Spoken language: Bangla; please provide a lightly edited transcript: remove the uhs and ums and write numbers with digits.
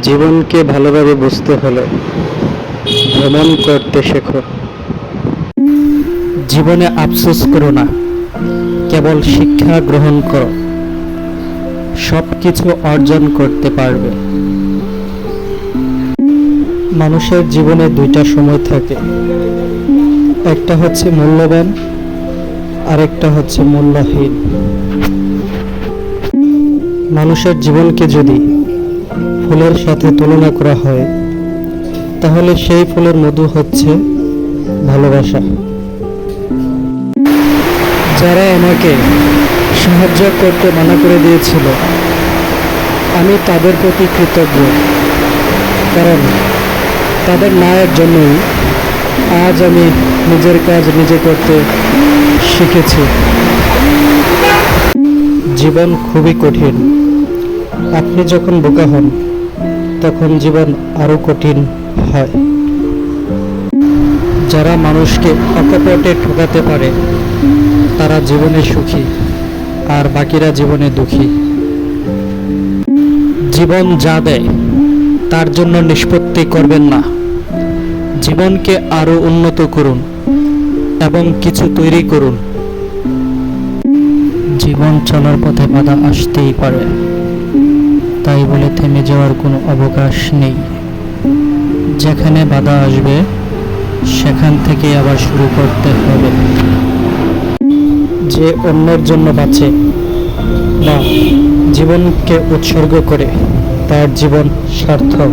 জীবনকে ভালোভাবে বুঝতে হলে ভ্রমণ করতে শেখো। জীবনে আফসোস করো না, কেবল শিক্ষা গ্রহণ করো। সব কিছু অর্জন করতে পারবে। মানুষের জীবনে দুইটা সময় থাকে, একটা হচ্ছে মূল্যবান, আরেকটা হচ্ছে মূল্যহীন। মানুষের জীবনকে যদি ফুলের সাথে তুলনা করা হয়, তাহলে সেই ফুলের মধু হচ্ছে ভালোবাসা। যারা আমাকে সাহায্য করতে মানা করে দিয়েছিল, আমি তাদের প্রতি কৃতজ্ঞ, কারণ তাদের ন্যায়ের জন্যই আজ আমি নিজের কাজ নিজে করতে শিখেছি। জীবন খুবই কঠিন। আপনি যখন বোকা হন, তখন জীবন আরো কঠিন হয়। যারা মানুষকে অকপটে ঠকাতে পারে, তারা জীবনে সুখী, আর বাকিরা জীবনে দুঃখী। জীবন যা দেয় তার জন্য নিষ্পত্তি করবেন না। জীবনকে আরো উন্নত করুন এবং কিছু তৈরি করুন। জীবন চলার পথে বাধা আসতেই পারে, তাই বলে থেমে যাওয়ার কোনো অবকাশ নেই। যেখানে বাধা আসবে, সেখান থেকে আবার শুরু করতে হবে। যে অন্যের জন্য বাঁচে বা জীবনকে উৎসর্গ করে, তার জীবন সার্থক।